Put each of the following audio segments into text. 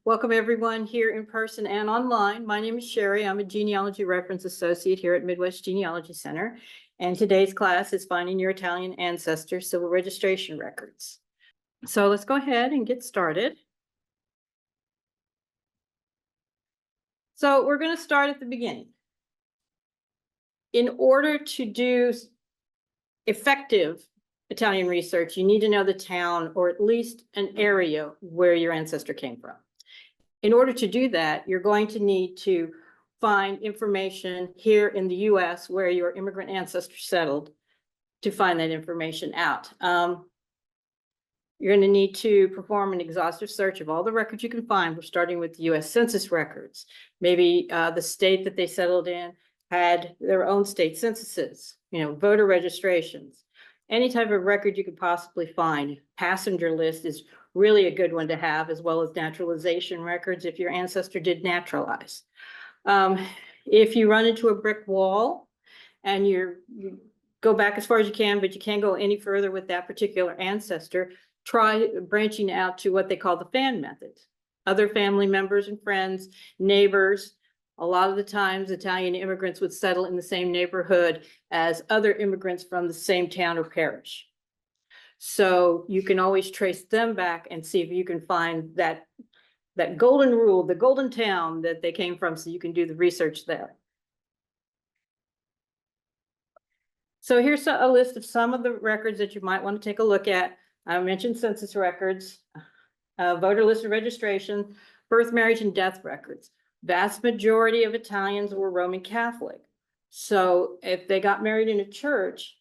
Welcome everyone here in person and online. My name is Sherry. I'm a Genealogy Reference Associate here at Midwest Genealogy Center. And today's class is Finding Your Italian Ancestors Civil Registration Records. So let's go ahead and get started. So we're going to start at the beginning. In order to do effective Italian research, you need to know the town or at least an area where your ancestor came from. In order to do that, you're going to need to find information here in the US where your immigrant ancestors settled to find that information out. You're going to need to perform an exhaustive search of all the records you can find. We're starting with the US Census records. Maybe the state that they settled in had their own state censuses, voter registrations, any type of record you could possibly find. Passenger list is really a good one to have, as well as naturalization records if your ancestor did naturalize. If you run into a brick wall and you go back as far as you can, but you can't go any further with that particular ancestor, try branching out to what they call the fan method. Other family members and friends, neighbors. A lot of the times Italian immigrants would settle in the same neighborhood as other immigrants from the same town or parish. So you can always trace them back and see if you can find that golden rule, the golden town that they came from, so you can do the research there. So here's a list of some of the records that you might want to take a look at. I mentioned census records, voter list of registration, birth, marriage, and death records. Vast majority of Italians were Roman Catholic. So if they got married in a church,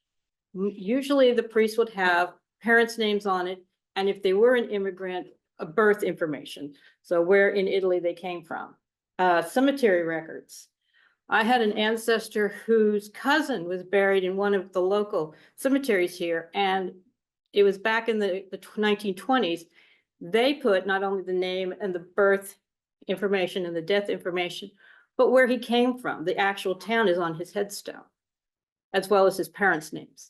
usually the priest would have parents' names on it. And if they were an immigrant, a birth information. So where in Italy they came from. Cemetery records. I had an ancestor whose cousin was buried in one of the local cemeteries here. And it was back in the 1920s. They put not only the name and the birth information and the death information, but where he came from. The actual town is on his headstone, as well as his parents' names.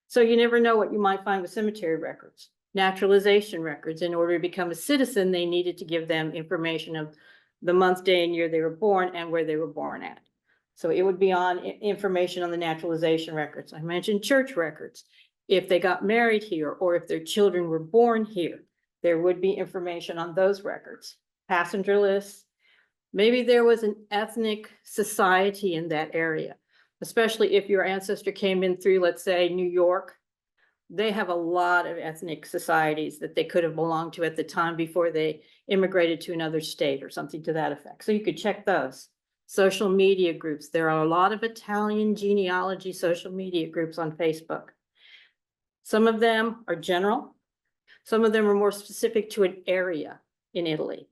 So you never know what you might find with cemetery records. Naturalization records. In order to become a citizen, they needed to give them information of the month, day, and year they were born and where they were born at. So it would be on information on the naturalization records. I mentioned church records. If they got married here or if their children were born here, there would be information on those records. Passenger lists. Maybe there was an ethnic society in that area, especially if your ancestor came in through, let's say, New York. They have a lot of ethnic societies that they could have belonged to at the time before they immigrated to another state or something to that effect. So you could check those. Social media groups. There are a lot of Italian genealogy social media groups on Facebook. Some of them are general. Some of them are more specific to an area in Italy.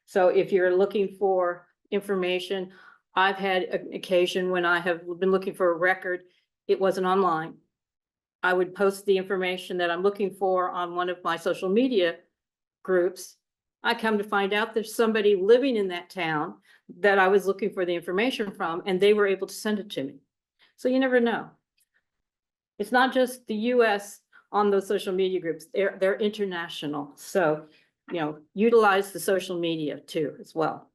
So if you're looking for information, I've had an occasion when I have been looking for a record, it wasn't online. I would post the information that I'm looking for on one of my social media groups. I come to find out there's somebody living in that town that I was looking for the information from, and they were able to send it to me. So you never know. It's not just the US on those social media groups, they're international. So utilize the social media too as well.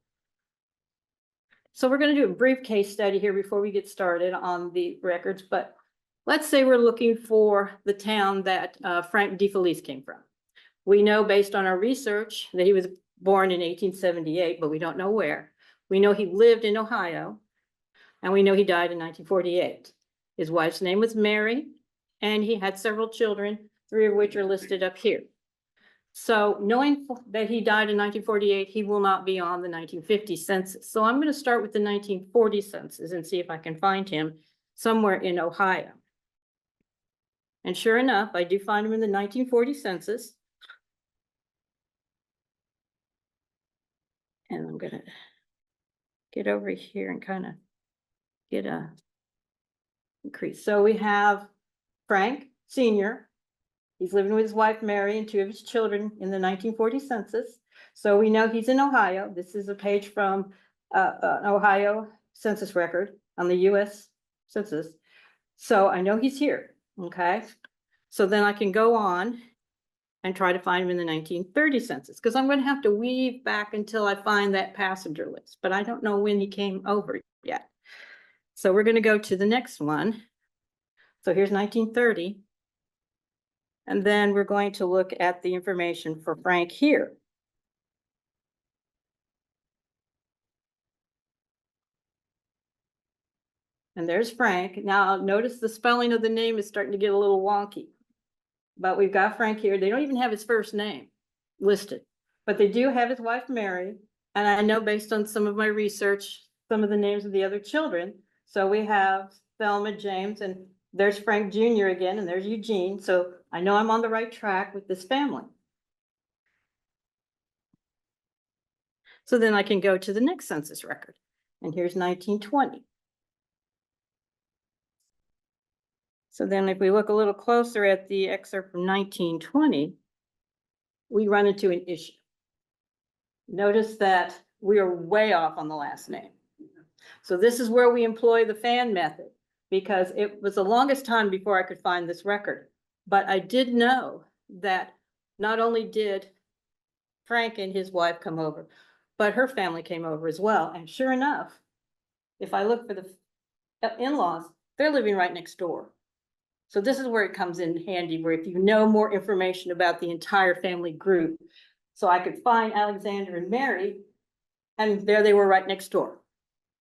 So we're going to do a brief case study here before we get started on the records, but let's say we're looking for the town that Frank De Felice came from. We know based on our research that he was born in 1878, but we don't know where. We know he lived in Ohio, and we know he died in 1948. His wife's name was Mary, and he had several children, 3 of which are listed up here. So knowing that he died in 1948, he will not be on the 1950 census. So I'm going to start with the 1940 census and see if I can find him somewhere in Ohio. And sure enough, I do find him in the 1940 census. And I'm going to get over here and kind of get a increase. So we have Frank Sr. He's living with his wife, Mary, and 2 of his children in the 1940 census. So we know he's in Ohio. This is a page from an Ohio census record on the US Census. So I know he's here, okay? So then I can go on and try to find him in the 1930 census, because I'm going to have to weave back until I find that passenger list, but I don't know when he came over yet. So we're going to go to the next one. So here's 1930. And then we're going to look at the information for Frank here. And there's Frank. Now notice the spelling of the name is starting to get a little wonky. But we've got Frank here. They don't even have his first name listed, but they do have his wife, Mary. And I know based on some of my research, some of the names of the other children. So we have Thelma, James, and there's Frank Jr. again, and there's Eugene. So I know I'm on the right track with this family. So then I can go to the next census record. And here's 1920. So then if we look a little closer at the excerpt from 1920, we run into an issue. Notice that we are way off on the last name. So this is where we employ the fan method, because it was the longest time before I could find this record. But I did know that not only did Frank and his wife come over, but her family came over as well. And sure enough, if I look for the in-laws, they're living right next door. So this is where it comes in handy, where if you know more information about the entire family group. So I could find Alexander and Mary, and there they were right next door.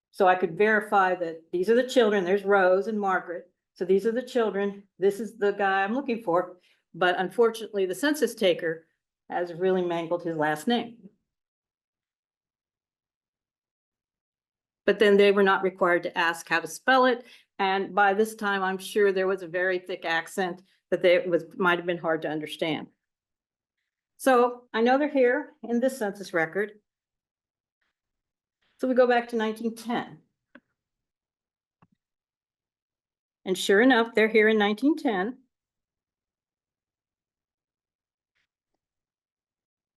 So I could verify that these are the children. There's Rose and Margaret. So these are the children. This is the guy I'm looking for. But unfortunately, the census taker has really mangled his last name. But then they were not required to ask how to spell it. And by this time, I'm sure there was a very thick accent that might have been hard to understand. So I know they're here in this census record. So we go back to 1910. And sure enough, they're here in 1910.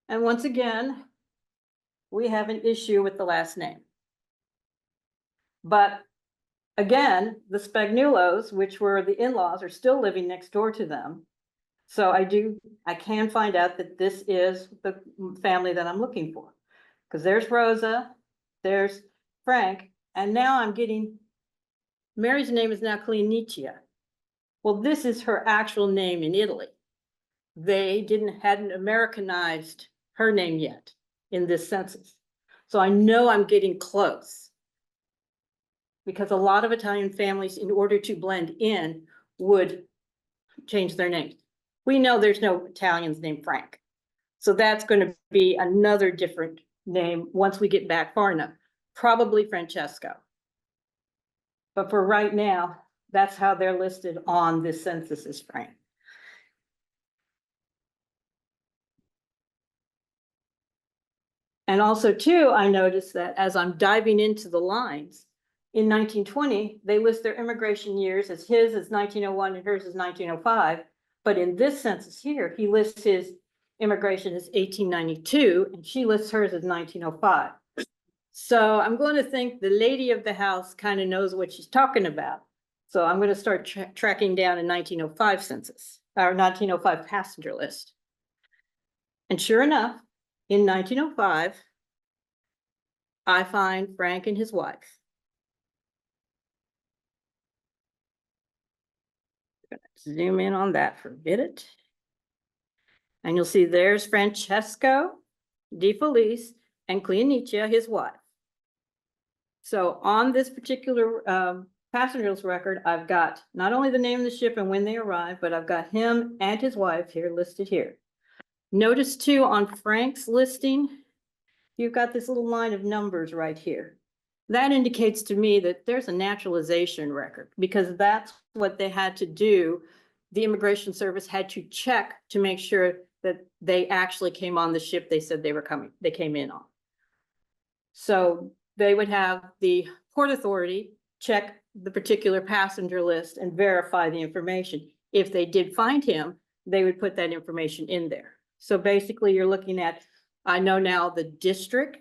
And once again, we have an issue with the last name. But again, the Spagnuolos, which were the in-laws, are still living next door to them. So I can find out that this is the family that I'm looking for. Because there's Rosa, there's Frank, and now I'm getting, Mary's name is now Cleonicia. Well, this is her actual name in Italy. They hadn't Americanized her name yet in this census. So I know I'm getting close. Because a lot of Italian families, in order to blend in, would change their names. We know there's no Italians named Frank. So that's going to be another different name once we get back far enough. Probably Francesco. But for right now, that's how they're listed on this census as Frank. And also too, I noticed that as I'm diving into the lines, in 1920, they list their immigration years as his is 1901 and hers is 1905. But in this census here, he lists his immigration as 1892 and she lists hers as 1905. So I'm going to think the lady of the house kind of knows what she's talking about. So I'm going to start tracking down a 1905 census, or 1905 passenger list. And sure enough, in 1905, I find Frank and his wife. Zoom in on that for a minute. And you'll see there's Francesco Di Felice and Cleonicia, his wife. So on this particular passengers record, I've got not only the name of the ship and when they arrived, but I've got him and his wife here listed here. Notice too, on Frank's listing, you've got this little line of numbers right here. That indicates to me that there's a naturalization record, because that's what they had to do. The Immigration Service had to check to make sure that they actually came on the ship they said they came in on. So they would have the Port Authority check the particular passenger list and verify the information. If they did find him, they would put that information in there. So basically you're looking at, I know now the district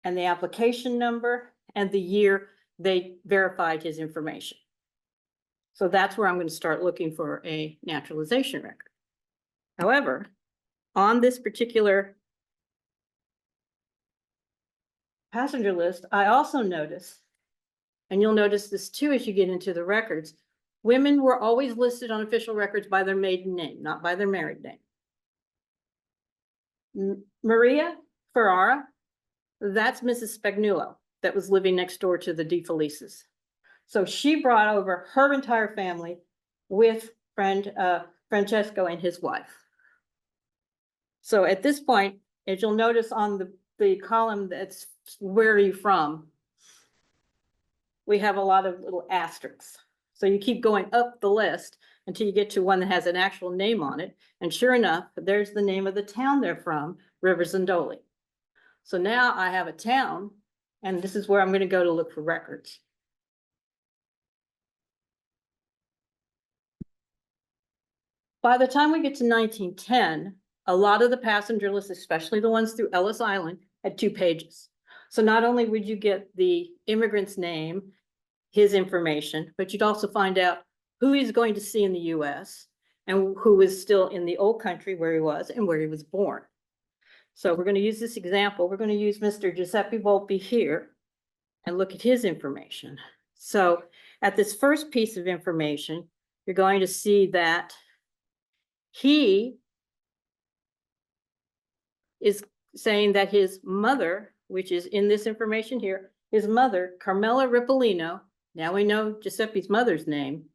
and the application number and the year they verified his information. So that's where I'm going to start looking for a naturalization record. However, on this particular passenger list, I also noticed, and you'll notice this too as you get into the records, women were always listed on official records by their maiden name, not by their married name. Maria Ferrara, that's Mrs. Spagnuolo that was living next door to the De Felices. So she brought over her entire family with Francesco and his wife. So at this point, as you'll notice on the column that's where are you from, we have a lot of little asterisks. So you keep going up the list until you get to one that has an actual name on it. And sure enough, there's the name of the town they're from, Riversendoli. So now I have a town, and this is where I'm going to go to look for records. By the time we get to 1910, a lot of the passenger lists, especially the ones through Ellis Island, had 2 pages. So not only would you get the immigrant's name, his information, but you'd also find out who he's going to see in the US and who is still in the old country where he was and where he was born. So we're going to use this example. We're going to use Mr. Giuseppe Volpi here and look at his information. So at this first piece of information, you're going to see that he is saying that his mother, which is in this information here, his mother, Carmela Ripolino, now we know Giuseppe's mother's name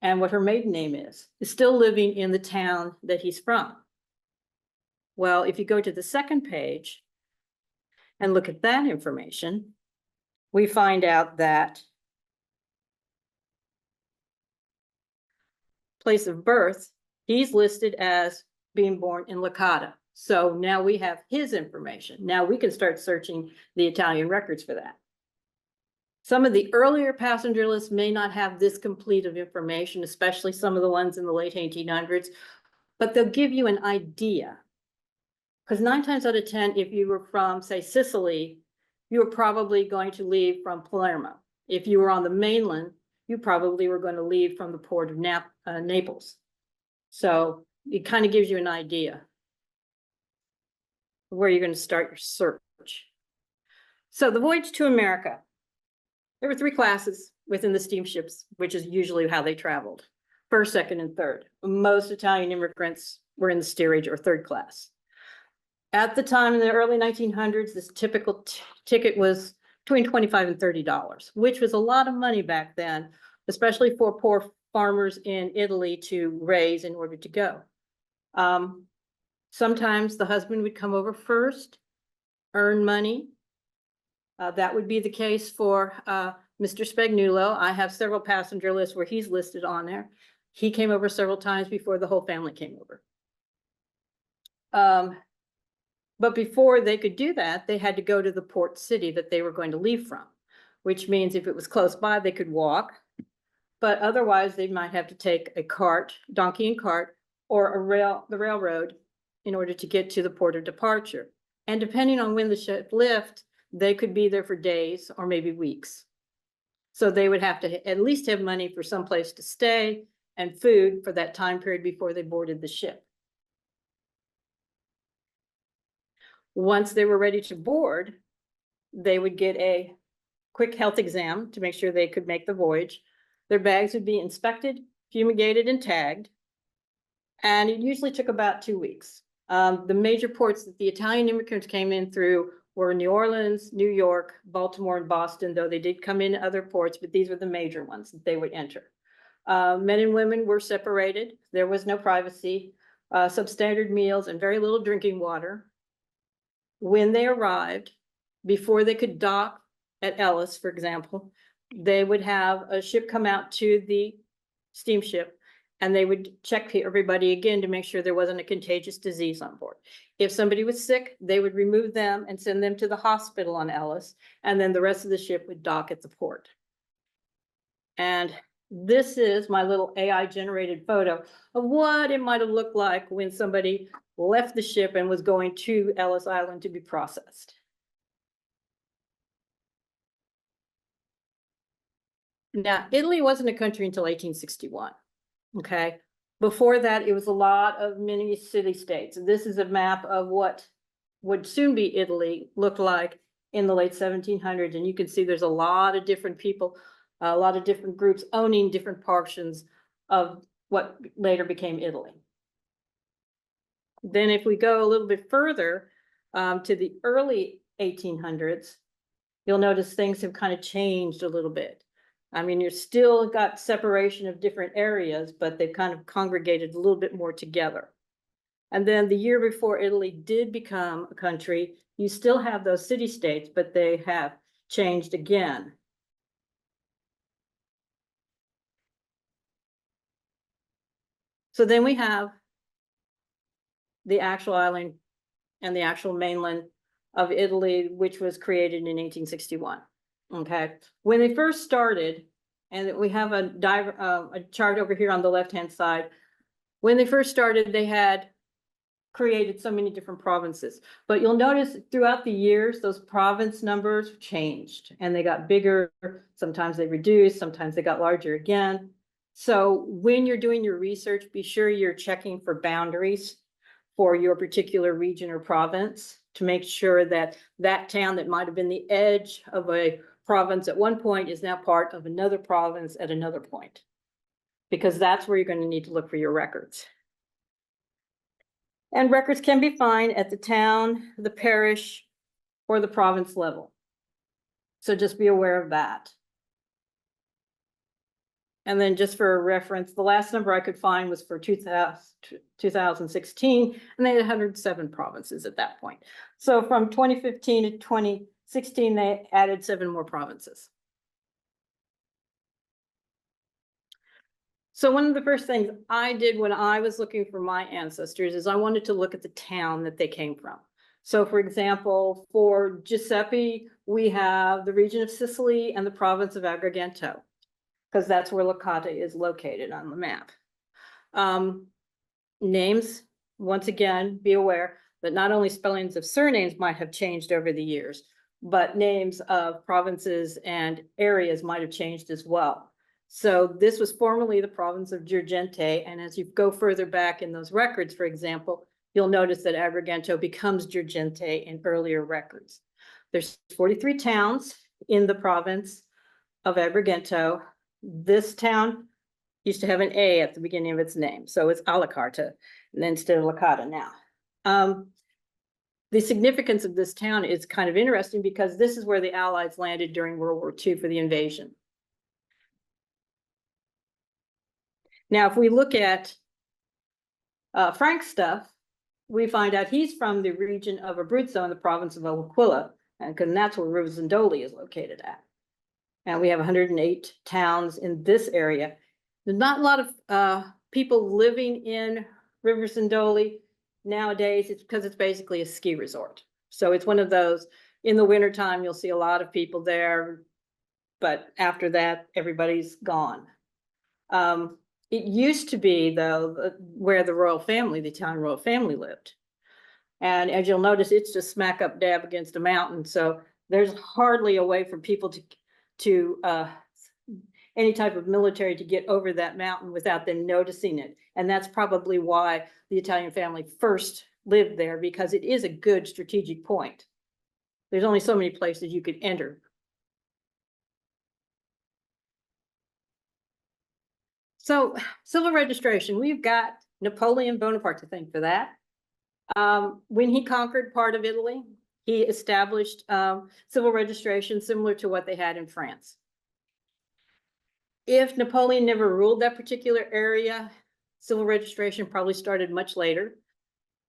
and what her maiden name is still living in the town that he's from. Well, if you go to the second page and look at that information, we find out that place of birth, he's listed as being born in Licata. So now we have his information. Now we can start searching the Italian records for that. Some of the earlier passenger lists may not have this complete of information, especially some of the ones in the late 1800s, but they'll give you an idea. Because 9 times out of 10, if you were from, say, Sicily, you were probably going to leave from Palermo. If you were on the mainland, you probably were going to leave from the port of Naples. So it kind of gives you an idea of where you're going to start your search. So the voyage to America. There were 3 classes within the steamships, which is usually how they traveled. First, second, and third. Most Italian immigrants were in the steerage or third class. At the time in the early 1900s, this typical ticket was between $25 and $30, which was a lot of money back then, especially for poor farmers in Italy to raise in order to go. Sometimes the husband would come over first, earn money. That would be the case for Mr. Spagnuolo. I have several passenger lists where he's listed on there. He came over several times before the whole family came over. But before they could do that, they had to go to the port city that they were going to leave from, which means if it was close by, they could walk. But otherwise, they might have to take a cart, donkey and cart, or the railroad in order to get to the port of departure. And depending on when the ship left, they could be there for days or maybe weeks. So they would have to at least have money for some place to stay and food for that time period before they boarded the ship. Once they were ready to board, they would get a quick health exam to make sure they could make the voyage. Their bags would be inspected, fumigated, and tagged. And it usually took about 2 weeks. The major ports that the Italian immigrants came in through were New Orleans, New York, Baltimore, and Boston, though they did come in other ports, but these were the major ones that they would enter. Men and women were separated. There was no privacy, substandard meals, and very little drinking water. When they arrived, before they could dock at Ellis, for example, they would have a ship come out to the steamship and they would check everybody again to make sure there wasn't a contagious disease on board. If somebody was sick, they would remove them and send them to the hospital on Ellis, and then the rest of the ship would dock at the port. And this is my little AI generated photo of what it might have looked like when somebody left the ship and was going to Ellis Island to be processed. Now, Italy wasn't a country until 1861, okay? Before that, it was a lot of mini city-states. This is a map of what would soon be Italy looked like in the late 1700s. And you can see there's a lot of different people, a lot of different groups owning different portions of what later became Italy. Then if we go a little bit further to the early 1800s, you'll notice things have kind of changed a little bit. I mean, you're still got separation of different areas, but they've kind of congregated a little bit more together. And then the year before Italy did become a country, you still have those city-states, but they have changed again. So then we have the actual island and the actual mainland of Italy, which was created in 1861. Okay, when they first started, and we have a chart over here on the left-hand side. When they first started, they had created so many different provinces, but you'll notice throughout the years, those province numbers changed and they got bigger. Sometimes they reduced, sometimes they got larger again. So when you're doing your research, be sure you're checking for boundaries for your particular region or province to make sure that that town that might have been the edge of a province at one point is now part of another province at another point, because that's where you're going to need to look for your records. And records can be found at the town, the parish, or the province level. So just be aware of that. And then just for a reference, the last number I could find was for 2016, and they had 107 provinces at that point. So from 2015 to 2016, they added 7 more provinces. So one of the first things I did when I was looking for my ancestors is I wanted to look at the town that they came from. So for example, for Giuseppe, we have the region of Sicily and the province of Agrigento, because that's where Licata is located on the map. Names, once again, be aware that not only spellings of surnames might have changed over the years, but names of provinces and areas might have changed as well. So this was formerly the province of Girgente, and as you go further back in those records, for example, you'll notice that Agrigento becomes Girgente in earlier records. There's 43 towns in the province of Agrigento. This town used to have an A at the beginning of its name, so it's Alicarta, and then instead of Licata now. The significance of this town is kind of interesting because this is where the Allies landed during World War II for the invasion. Now, if we look at Frank's stuff, we find out he's from the region of Abruzzo in the province of L'Aquila, and that's where Rivasandoli is located at. And we have 108 towns in this area. There's not a lot of people living in Rivasandoli nowadays. It's because it's basically a ski resort. So it's one of those, in the wintertime, you'll see a lot of people there, but after that, everybody's gone. It used to be, though, where the royal family, the Italian royal family lived. And as you'll notice, it's just smack up dab against a mountain. So there's hardly a way for people to any type of military to get over that mountain without them noticing it. And that's probably why the Italian family first lived there, because it is a good strategic point. There's only so many places you could enter. So civil registration, we've got Napoleon Bonaparte to thank for that. When he conquered part of Italy, he established civil registration similar to what they had in France. If Napoleon never ruled that particular area, civil registration probably started much later,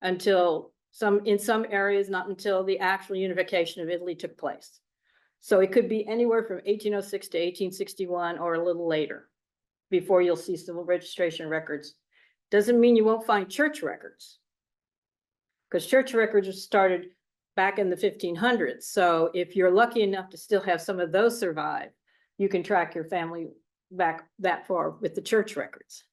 until in some areas, not until the actual unification of Italy took place. So it could be anywhere from 1806 to 1861 or a little later before you'll see civil registration records. Doesn't mean you won't find church records, because church records were started back in the 1500s. So if you're lucky enough to still have some of those survive, you can track your family back that far with the church records.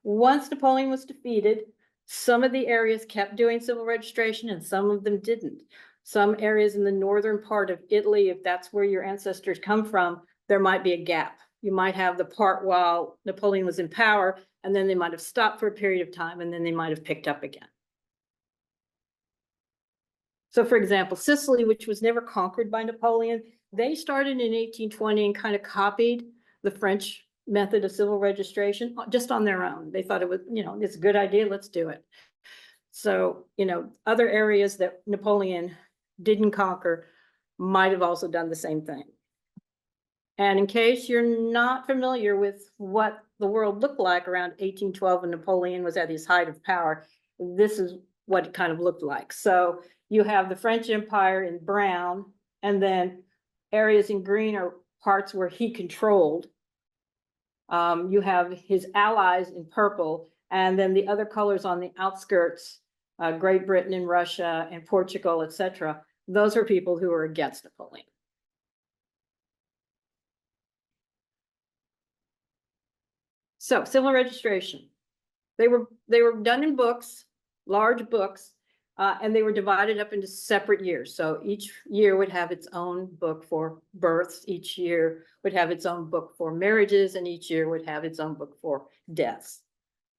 Once Napoleon was defeated, some of the areas kept doing civil registration and some of them didn't. Some areas in the northern part of Italy, if that's where your ancestors come from, there might be a gap. You might have the part while Napoleon was in power, and then they might have stopped for a period of time, and then they might have picked up again. So for example, Sicily, which was never conquered by Napoleon, they started in 1820 and kind of copied the French method of civil registration just on their own. They thought it was, it's a good idea, let's do it. So, other areas that Napoleon didn't conquer might have also done the same thing. And in case you're not familiar with what the world looked like around 1812 when Napoleon was at his height of power, this is what it kind of looked like. So you have the French Empire in brown, and then areas in green are parts where he controlled. You have his allies in purple, and then the other colors on the outskirts, Great Britain and Russia and Portugal, etc. Those are people who are against Napoleon. So civil registration, they were done in books, large books, and they were divided up into separate years. So each year would have its own book for births, each year would have its own book for marriages, and each year would have its own book for deaths.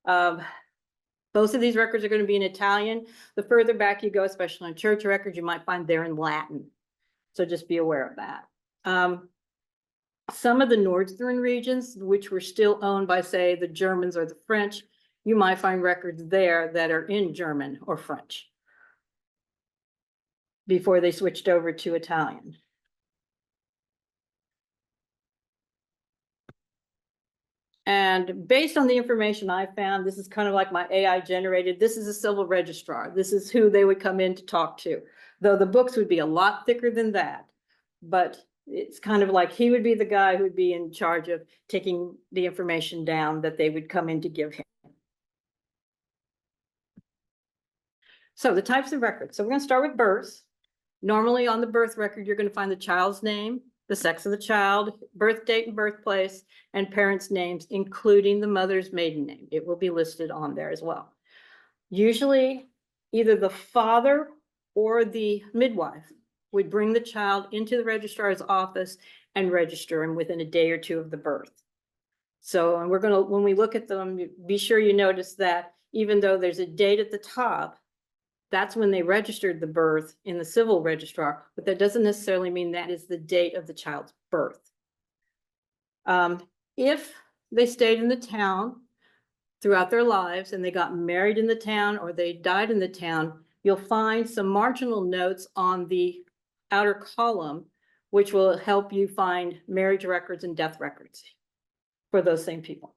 Both of these records are going to be in Italian. The further back you go, especially on church records, you might find they're in Latin. So just be aware of that. Some of the northern regions, which were still owned by, say, the Germans or the French, you might find records there that are in German or French before they switched over to Italian. And based on the information I found, this is kind of like my AI generated. This is a civil registrar. This is who they would come in to talk to, though the books would be a lot thicker than that. But it's kind of like he would be the guy who would be in charge of taking the information down that they would come in to give him. So the types of records. So we're going to start with births. Normally on the birth record, you're going to find the child's name, the sex of the child, birth date and birthplace, and parents' names, including the mother's maiden name. It will be listed on there as well. Usually, either the father or the midwife would bring the child into the registrar's office and register him within a day or two of the birth. So, and when we look at them, be sure you notice that even though there's a date at the top, that's when they registered the birth in the civil registrar, but that doesn't necessarily mean that is the date of the child's birth. If they stayed in the town throughout their lives and they got married in the town or they died in the town, you'll find some marginal notes on the outer column, which will help you find marriage records and death records for those same people.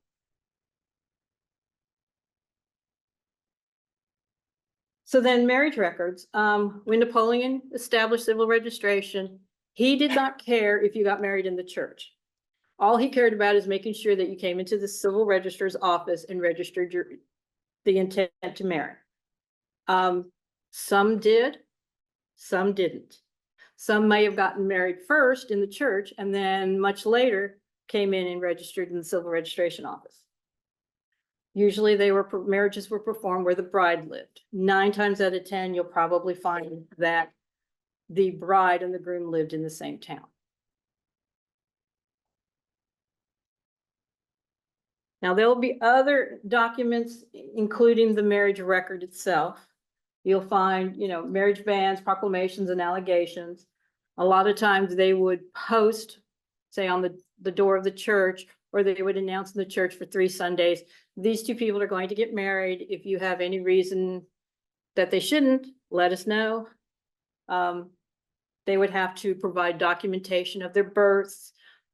So then marriage records, when Napoleon established civil registration, he did not care if you got married in the church. All he cared about is making sure that you came into the civil registrar's office and registered the intent to marry. Some did, some didn't. Some may have gotten married first in the church and then much later came in and registered in the civil registration office. Usually marriages were performed where the bride lived. 9 times out of 10, you'll probably find that the bride and the groom lived in the same town. Now, there will be other documents, including the marriage record itself. You'll find, marriage bans, proclamations, and allegations. A lot of times they would post, say, on the door of the church, or they would announce in the church for 3 Sundays, these 2 people are going to get married. If you have any reason that they shouldn't, let us know. They would have to provide documentation of their births,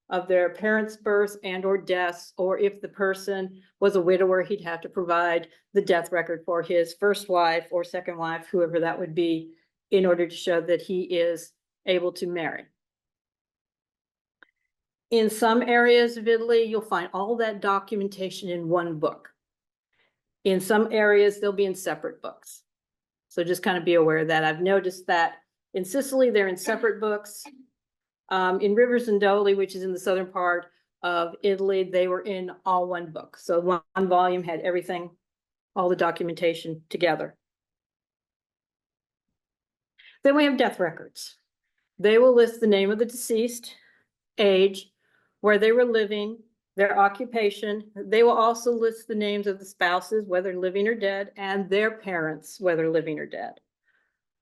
of their parents' births and or deaths, or if the person was a widower, he'd have to provide the death record for his first wife or second wife, whoever that would be, in order to show that he is able to marry. In some areas of Italy, you'll find all that documentation in one book. In some areas, they'll be in separate books. So just kind of be aware of that. I've noticed that in Sicily, they're in separate books. In Rivers and Doli, which is in the southern part of Italy, they were in all one book. So one volume had everything, all the documentation together. Then we have death records. They will list the name of the deceased, age, where they were living, their occupation. They will also list the names of the spouses, whether living or dead, and their parents, whether living or dead.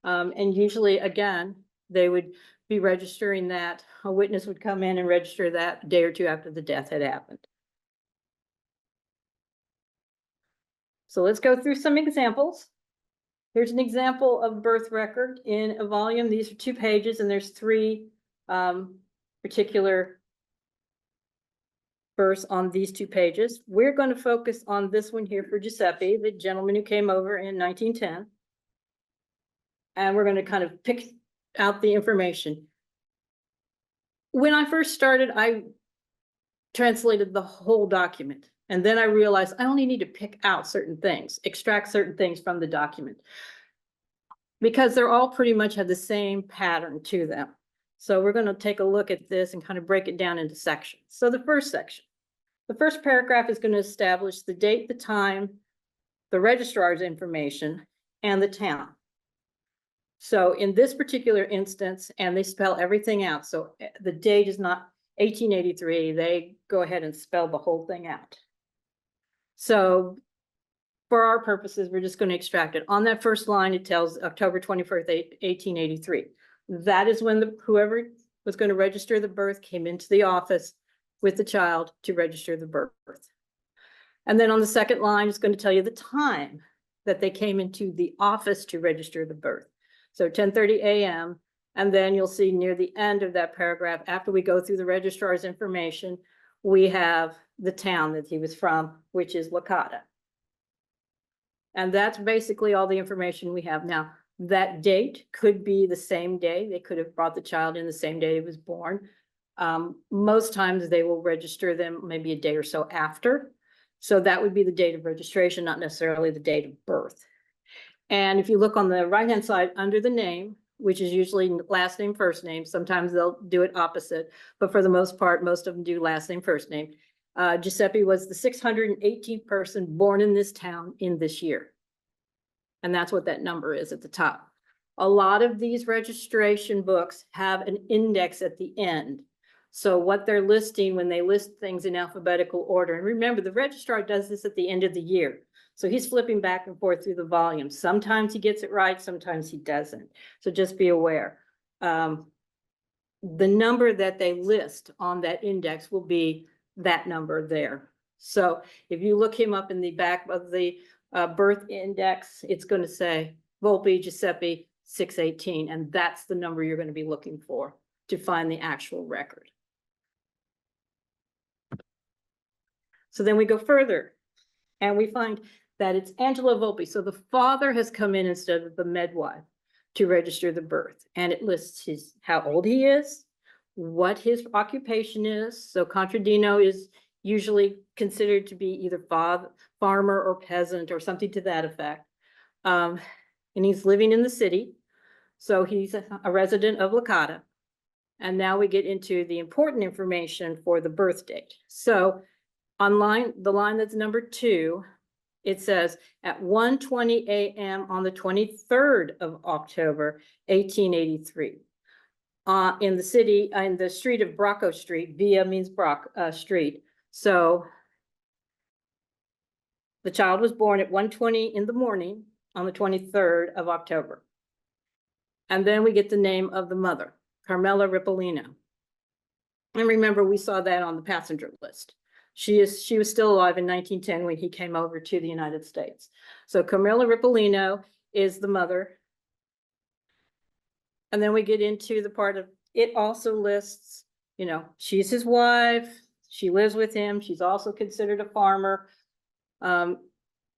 And usually, again, they would be registering that. A witness would come in and register that a day or two after the death had happened. So let's go through some examples. Here's an example of birth record in a volume. These are 2 pages, and there's 3 particular births on these 2 pages. We're going to focus on this one here for Giuseppe, the gentleman who came over in 1910. And we're going to kind of pick out the information. When I first started, I translated the whole document. And then I realized I only need to pick out certain things, extract certain things from the document, because they're all pretty much have the same pattern to them. So we're going to take a look at this and kind of break it down into sections. So the first section, the first paragraph is going to establish the date, the time, the registrar's information, and the town. So in this particular instance, and they spell everything out. So the date is not 1883. They go ahead and spell the whole thing out. So for our purposes, we're just going to extract it. On that first line, it tells October 21st, 1883. That is when whoever was going to register the birth came into the office with the child to register the birth. And then on the second line, it's going to tell you the time that they came into the office to register the birth. So 10:30 a.m. And then you'll see near the end of that paragraph, after we go through the registrar's information, we have the town that he was from, which is Licata. And that's basically all the information we have now. That date could be the same day. They could have brought the child in the same day he was born. Most times they will register them maybe a day or so after. So that would be the date of registration, not necessarily the date of birth. And if you look on the right-hand side under the name, which is usually last name, first name, sometimes they'll do it opposite, but for the most part, most of them do last name, first name. Giuseppe was the 618th person born in this town in this year. And that's what that number is at the top. A lot of these registration books have an index at the end. So what they're listing when they list things in alphabetical order, and remember, the registrar does this at the end of the year. So he's flipping back and forth through the volume. Sometimes he gets it right, sometimes he doesn't. So just be aware. The number that they list on that index will be that number there. So if you look him up in the back of the birth index, it's going to say Volpe Giuseppe 618, and that's the number you're going to be looking for to find the actual record. So then we go further and we find that it's Angelo Volpe. So the father has come in instead of the midwife to register the birth, and it lists how old he is, what his occupation is. So contadino is usually considered to be either farmer or peasant or something to that effect. And he's living in the city. So he's a resident of Licata. And now we get into the important information for the birth date. So on the line that's number 2, it says at 1:20 a.m. on the 23rd of October, 1883. In the city, in the street of Bracco Street. Via means street. So the child was born at 1:20 in the morning on the 23rd of October. And then we get the name of the mother, Carmela Ripolino. And remember, we saw that on the passenger list. She was still alive in 1910 when he came over to the United States. So Carmela Ripolino is the mother. And then we get into the part of, it also lists, you know, she's his wife, she lives with him, she's also considered a farmer. And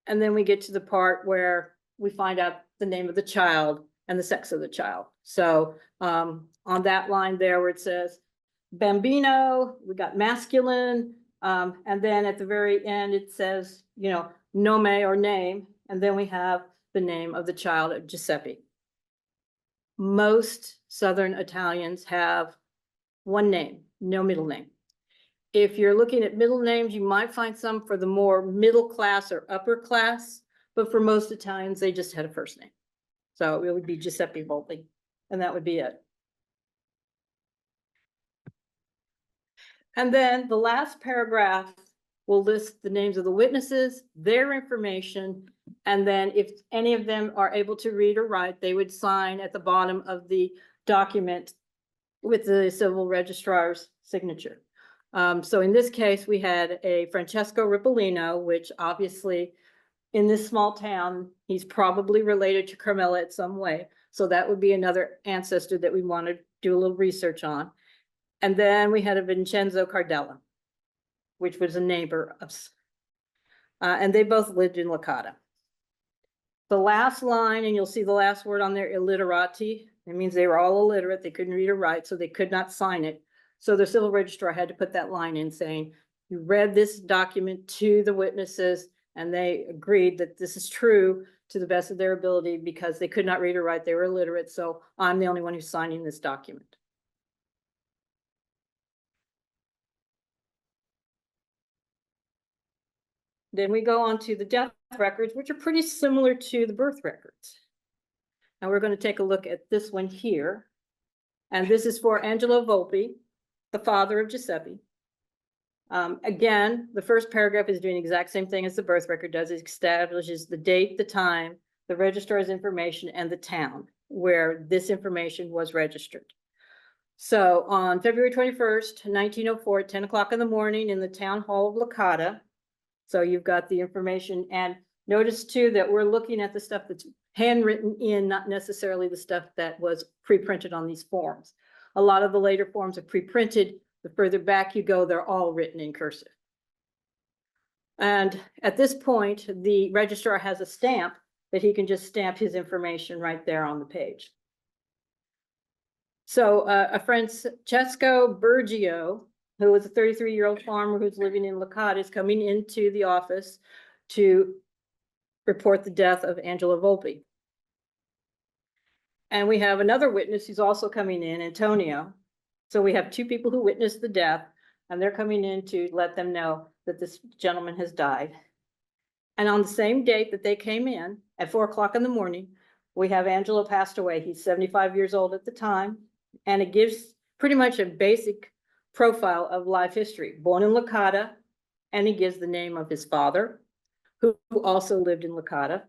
then we get to the part where we find out the name of the child and the sex of the child. So on that line there where it says bambino, we got masculine, and then at the very end it says, you know, nome or name, and then we have the name of the child, Giuseppe. Most Southern Italians have one name, no middle name. If you're looking at middle names, you might find some for the more middle class or upper class, but for most Italians, they just had a first name. So it would be Giuseppe Volpe, and that would be it. And then the last paragraph will list the names of the witnesses, their information, and then if any of them are able to read or write, they would sign at the bottom of the document with the civil registrar's signature. So in this case, we had a Francesco Ripolino, which obviously in this small town, he's probably related to Carmela in some way. So that would be another ancestor that we want to do a little research on. And then we had a Vincenzo Cardella, which was a neighbor of, and they both lived in Licata. The last line, and you'll see the last word on there, illiterati. It means they were all illiterate. They couldn't read or write, so they could not sign it. So the civil registrar had to put that line in saying, you read this document to the witnesses, and they agreed that this is true to the best of their ability because they could not read or write. They were illiterate. So I'm the only one who's signing this document. Then we go on to the death records, which are pretty similar to the birth records. And we're going to take a look at this one here. And this is for Angelo Volpi, the father of Giuseppe. Again, the first paragraph is doing the exact same thing as the birth record does. It establishes the date, the time, the registrar's information, and the town where this information was registered. So on February 21st, 1904, at 10 o'clock in the morning in the town hall of Licata. So you've got the information, and notice too that we're looking at the stuff that's handwritten in, not necessarily the stuff that was pre-printed on these forms. A lot of the later forms are pre-printed. The further back you go, they're all written in cursive. And at this point, the registrar has a stamp that he can just stamp his information right there on the page. So a Francesco Bergio, who was a 33-year-old farmer who's living in Licata, is coming into the office to report the death of Angelo Volpi. And we have another witness who's also coming in, Antonio. So we have two people who witnessed the death, and they're coming in to let them know that this gentleman has died. And on the same date that they came in, at 4 o'clock in the morning, we have Angelo passed away. He's 75 years old at the time, and it gives pretty much a basic profile of life history. Born in Licata, and he gives the name of his father, who also lived in Licata,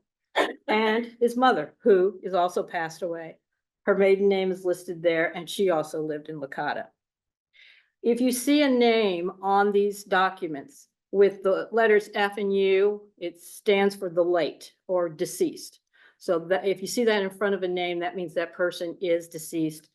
and his mother, who is also passed away. Her maiden name is listed there, and she also lived in Licata. If you see a name on these documents with the letters F and U, it stands for the late or deceased. So that if you see that in front of a name, that means that person is deceased.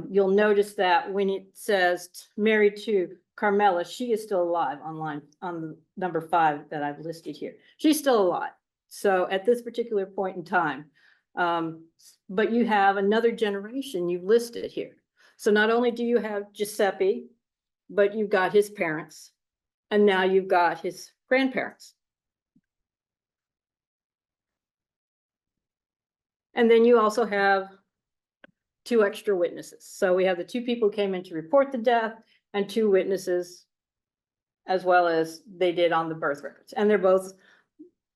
You'll notice that when it says married to Carmela, she is still alive on the number 5 that I've listed here. She's still alive. So at this particular point in time, but you have another generation you've listed here. So not only do you have Giuseppe, but you've got his parents, and now you've got his grandparents. And then you also have 2 extra witnesses. So we have the 2 people who came in to report the death and 2 witnesses, as well as they did on the birth records. And they're both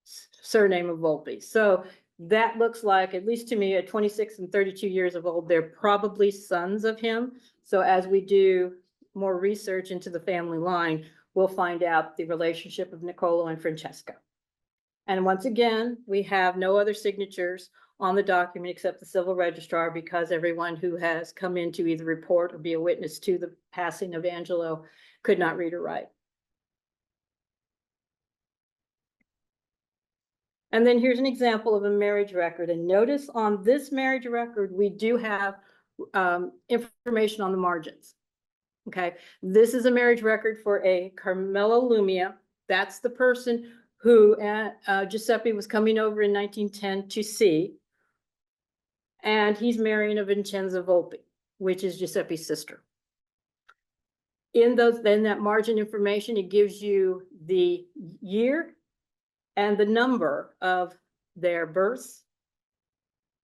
surname of Volpi. So that looks like, at least to me, at 26 and 32 years of old, they're probably sons of him. So as we do more research into the family line, we'll find out the relationship of Nicolo and Francesco. And once again, we have no other signatures on the document except the civil registrar, because everyone who has come in to either report or be a witness to the passing of Angelo could not read or write. And then here's an example of a marriage record. And notice on this marriage record, we do have information on the margins. Okay, this is a marriage record for a Carmela Lumia. That's the person who Giuseppe was coming over in 1910 to see. And he's marrying a Vincenzo Volpi, which is Giuseppe's sister. In that margin information, it gives you the year and the number of their births.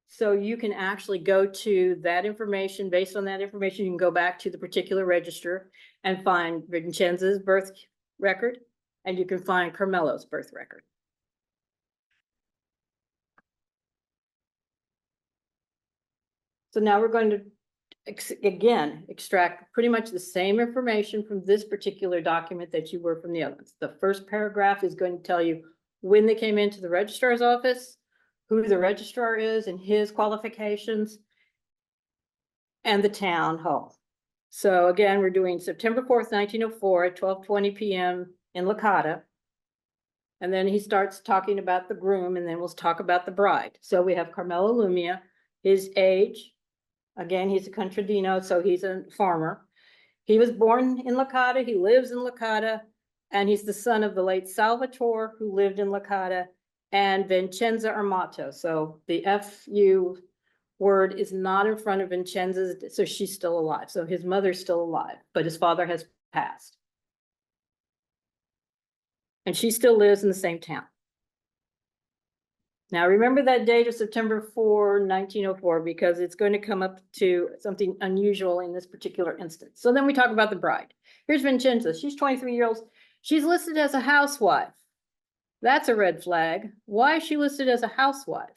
So you can actually go to that information. Based on that information, you can go back to the particular register and find Vincenzo's birth record, and you can find Carmelo's birth record. So now we're going to again, extract pretty much the same information from this particular document that you were from the other ones. The first paragraph is going to tell you when they came into the registrar's office, who the registrar is and his qualifications, and the town hall. So again, we're doing September 4th, 1904 at 12:20 p.m. in Licata. And then he starts talking about the groom, and then we'll talk about the bride. So we have Carmelo Lumia, his age. Again, he's a contadino, so he's a farmer. He was born in Licata, he lives in Licata, and he's the son of the late Salvatore, who lived in Licata, and Vincenza Armato. So the FU word is not in front of Vincenza's, so she's still alive. So his mother's still alive, but his father has passed. And she still lives in the same town. Now, remember that date of September 4, 1904, because it's going to come up to something unusual in this particular instance. So then we talk about the bride. Here's Vincenza. She's 23 years old. She's listed as a housewife. That's a red flag. Why is she listed as a housewife?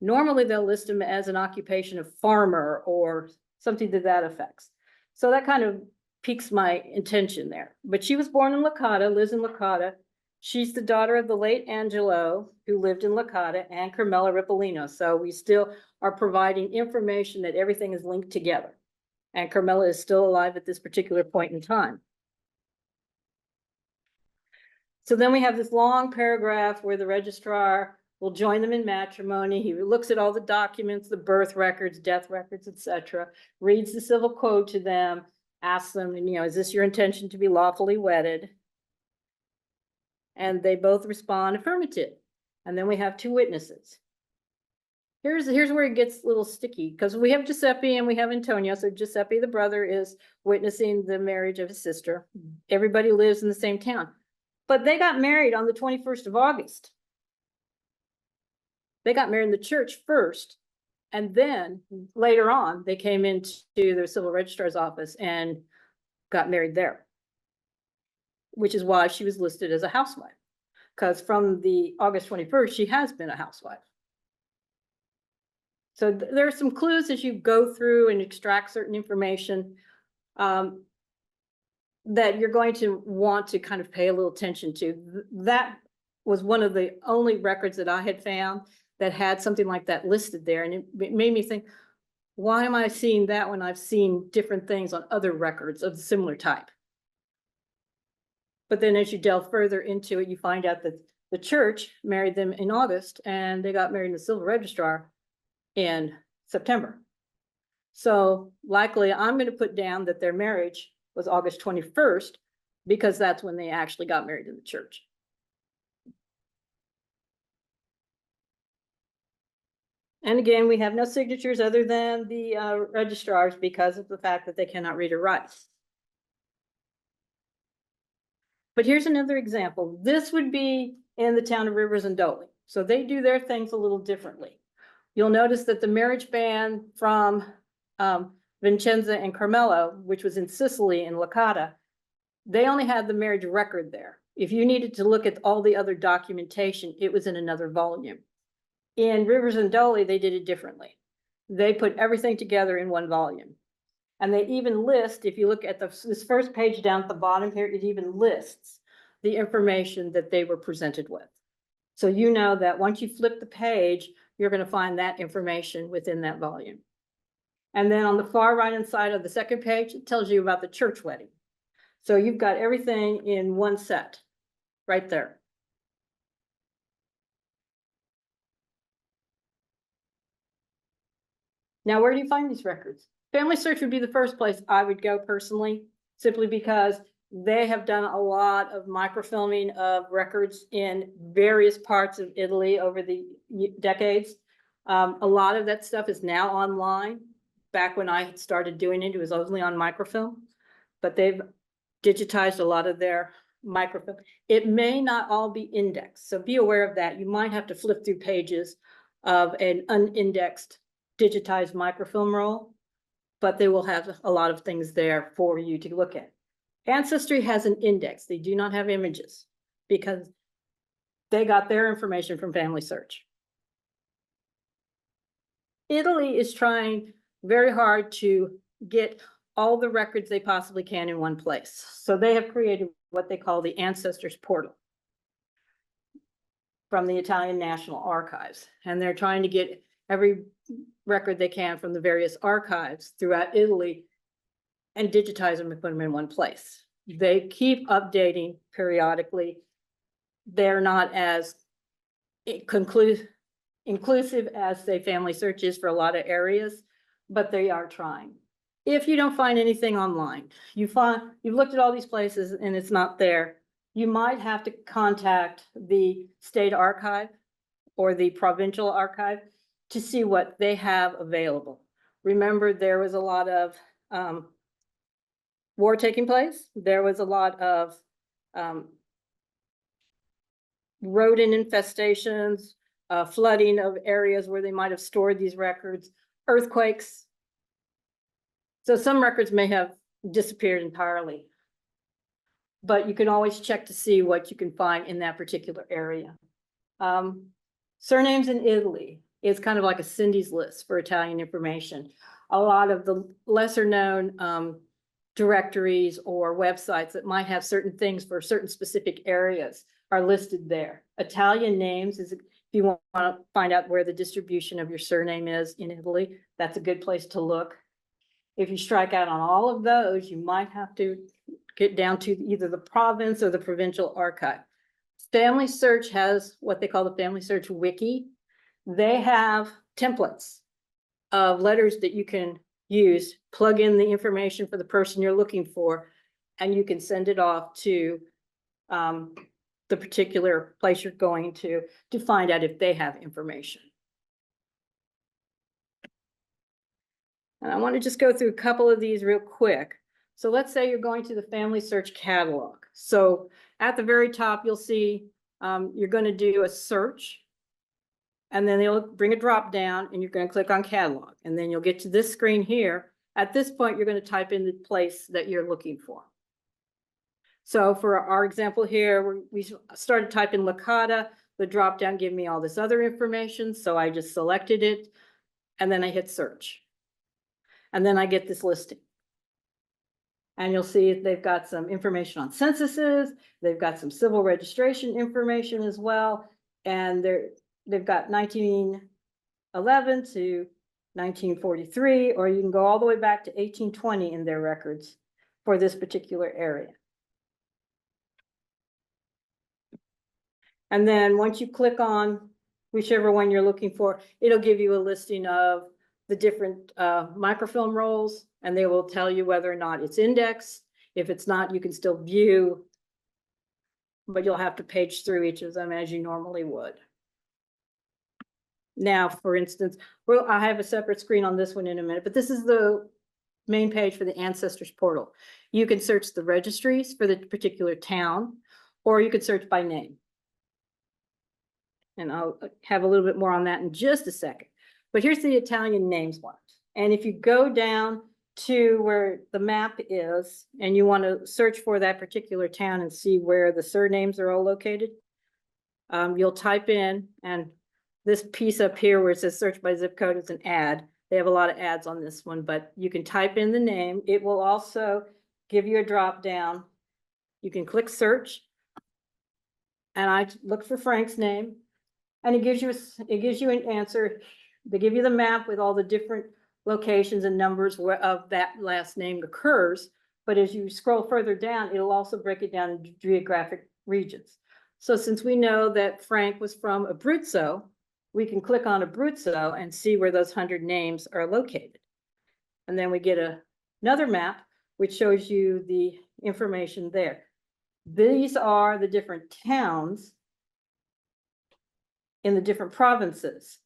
Normally, they'll list them as an occupation of farmer or something to that effect. So that kind of piques my attention there. But she was born in Licata, lives in Licata. She's the daughter of the late Angelo, who lived in Licata, and Carmela Ripolino. So we still are providing information that everything is linked together. And Carmela is still alive at this particular point in time. So then we have this long paragraph where the registrar will join them in matrimony. He looks at all the documents, the birth records, death records, etc., reads the civil code to them, asks them, is this your intention to be lawfully wedded? And they both respond affirmative. And then we have two witnesses. Here's where it gets a little sticky, because we have Giuseppe and we have Antonio. So Giuseppe, the brother, is witnessing the marriage of his sister. Everybody lives in the same town. But they got married on the 21st of August. They got married in the church first, and then later on, they came into the civil registrar's office and got married there, which is why she was listed as a housewife, because from the August 21st, she has been a housewife. So there are some clues as you go through and extract certain information that you're going to want to kind of pay a little attention to. That was one of the only records that I had found that had something like that listed there. And it made me think, why am I seeing that when I've seen different things on other records of similar type? But then as you delve further into it, you find out that the church married them in August and they got married in the civil registrar in September. So likely I'm going to put down that their marriage was August 21st because that's when they actually got married in the church. And again, we have no signatures other than the registrars because of the fact that they cannot read or write. But here's another example. This would be in the town of Rivers and Dolly. So they do their things a little differently. You'll notice that the marriage ban from Vincenza and Carmelo, which was in Sicily in Licata, they only had the marriage record there. If you needed to look at all the other documentation, it was in another volume. In Rivers and Dolly, they did it differently. They put everything together in one volume. And they even list, if you look at this first page down at the bottom here, it even lists the information that they were presented with. So you know that once you flip the page, you're going to find that information within that volume. And then on the far right-hand side of the second page, it tells you about the church wedding. So you've got everything in one set right there. Now, where do you find these records? Family Search would be the first place I would go personally, simply because they have done a lot of microfilming of records in various parts of Italy over the decades. A lot of that stuff is now online. Back when I started doing it, it was only on microfilm, but they've digitized a lot of their microfilm. It may not all be indexed, so be aware of that. You might have to flip through pages of an unindexed digitized microfilm roll, but they will have a lot of things there for you to look at. Ancestry has an index. They do not have images because they got their information from Family Search. Italy is trying very hard to get all the records they possibly can in one place. So they have created what they call the Ancestors Portal from the Italian National Archives. And they're trying to get every record they can from the various archives throughout Italy and digitize them and put them in one place. They keep updating periodically. They're not as inclusive as, say, Family Search is for a lot of areas, but they are trying. If you don't find anything online, you've looked at all these places and it's not there, you might have to contact the state archive or the provincial archive to see what they have available. Remember, there was a lot of war taking place. There was a lot of rodent infestations, flooding of areas where they might have stored these records, earthquakes. So some records may have disappeared entirely, but you can always check to see what you can find in that particular area. Surnames in Italy is kind of like a Cindy's list for Italian information. A lot of the lesser known directories or websites that might have certain things for certain specific areas are listed there. Italian names is, if you want to find out where the distribution of your surname is in Italy, that's a good place to look. If you strike out on all of those, you might have to get down to either the province or the provincial archive. Family Search has what they call the Family Search Wiki. They have templates of letters that you can use, plug in the information for the person you're looking for, and you can send it off to the particular place you're going to find out if they have information. And I want to just go through a couple of these real quick. So let's say you're going to the Family Search catalog. So at the very top, you'll see you're going to do a search, and then they'll bring a drop down and you're going to click on catalog. And then you'll get to this screen here. At this point, you're going to type in the place that you're looking for. So for our example here, we started typing Licata. The drop down gave me all this other information. So I just selected it and then I hit search. And then I get this listing. And you'll see they've got some information on censuses. They've got some civil registration information as well. And they've got 1911 to 1943, or you can go all the way back to 1820 in their records for this particular area. And then once you click on whichever one you're looking for, it'll give you a listing of the different microfilm rolls, and they will tell you whether or not it's indexed. If it's not, you can still view, but you'll have to page through each of them as you normally would. Now, for instance, well, I have a separate screen on this one in a minute, but this is the main page for the Ancestors Portal. You can search the registries for the particular town, or you could search by name. And I'll have a little bit more on that in just a second. But here's the Italian names one. And if you go down to where the map is and you want to search for that particular town and see where the surnames are all located, you'll type in, and this piece up here where it says search by zip code is an ad. They have a lot of ads on this one, but you can type in the name. It will also give you a drop down. You can click search, and I look for Frank's name, and it gives you an answer. They give you the map with all the different locations and numbers where of that last name occurs. But as you scroll further down, it'll also break it down into geographic regions. So since we know that Frank was from Abruzzo, we can click on Abruzzo and see where those 100 names are located. And then we get another map, which shows you the information there. These are the different towns in the different provinces.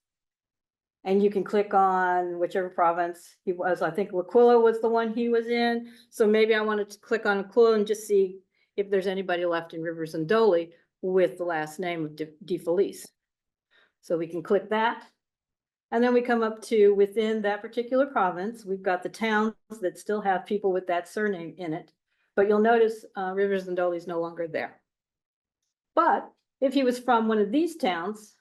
And you can click on whichever province he was. I think L'Aquila was the one he was in. So maybe I wanted to click on L'Aquila and just see if there's anybody left in Rivers and Doli with the last name of De Felice. So we can click that. And then we come up to within that particular province, we've got the towns that still have people with that surname in it. But you'll notice Rivers and Doli is no longer there. But if he was from one of these towns,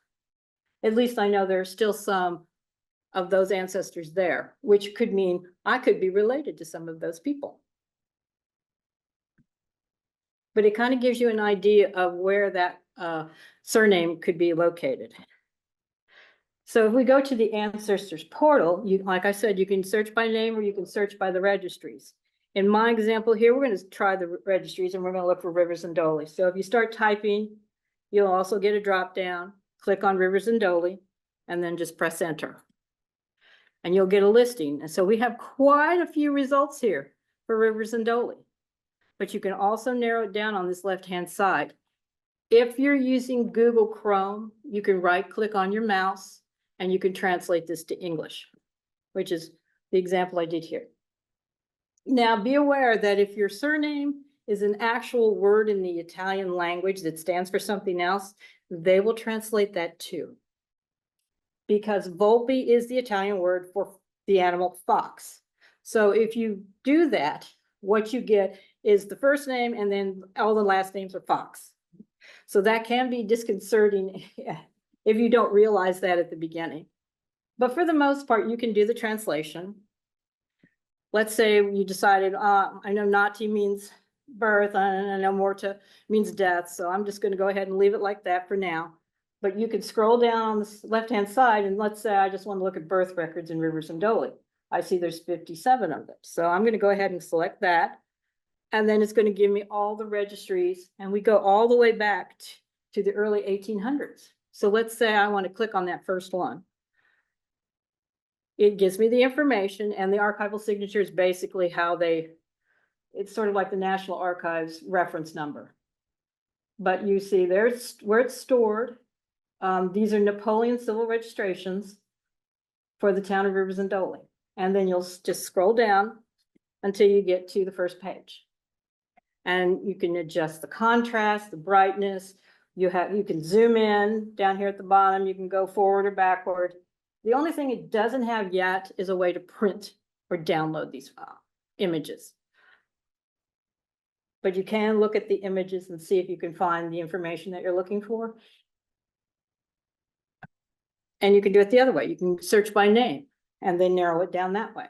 at least I know there's still some of those ancestors there, which could mean I could be related to some of those people. But it kind of gives you an idea of where that surname could be located. So if we go to the ancestors portal, like I said, you can search by name or you can search by the registries. In my example here, we're going to try the registries and we're going to look for Rivers and Dolly. So if you start typing, you'll also get a drop down, click on Rivers and Dolly, and then just press enter. And you'll get a listing. And so we have quite a few results here for Rivers and Dolly. But you can also narrow it down on this left-hand side. If you're using Google Chrome, you can right-click on your mouse and you can translate this to English, which is the example I did here. Now, be aware that if your surname is an actual word in the Italian language that stands for something else, they will translate that too. Because Volpe is the Italian word for the animal fox. So if you do that, what you get is the first name and then all the last names are fox. So that can be disconcerting if you don't realize that at the beginning. But for the most part, you can do the translation. Let's say you decided, I know Nati means birth, and I know Morta means death, so I'm just going to go ahead and leave it like that for now. But you can scroll down on the left-hand side, and let's say I just want to look at birth records in Rivers and Dolly. I see there's 57 of them. So I'm going to go ahead and select that. And then it's going to give me all the registries, and we go all the way back to the early 1800s. So let's say I want to click on that first one. It gives me the information, and the archival signature is basically how it's sort of like the National Archives reference number. But you see there's where it's stored. These are Napoleon civil registrations for the town of Rivers and Dolly. And then you'll just scroll down until you get to the first page. And you can adjust the contrast, the brightness. You can zoom in down here at the bottom. You can go forward or backward. The only thing it doesn't have yet is a way to print or download these images. But you can look at the images and see if you can find the information that you're looking for. And you can do it the other way. You can search by name and then narrow it down that way.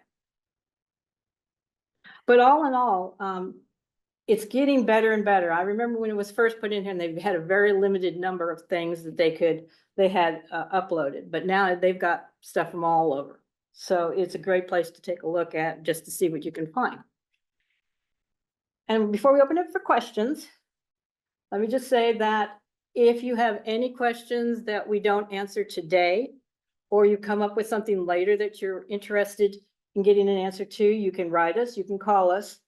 But all in all, it's getting better and better. I remember when it was first put in here, and they had a very limited number of things that they had uploaded, but now they've got stuff from all over. So it's a great place to take a look at just to see what you can find. And before we open it for questions, let me just say that if you have any questions that we don't answer today, or you come up with something later that you're interested in getting an answer to, you can write us, you can call us.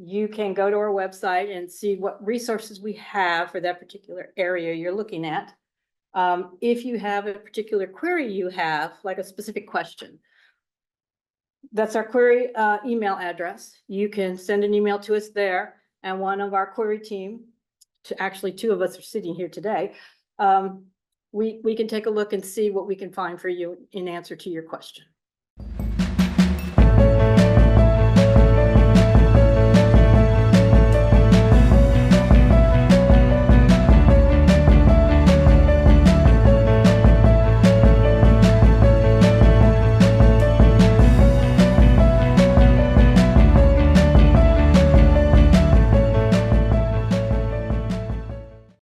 You can go to our website and see what resources we have for that particular area you're looking at. If you have a particular query you have, like a specific question, that's our query email address. You can send an email to us there, and one of our query team, actually two of us are sitting here today, we can take a look and see what we can find for you in answer to your question.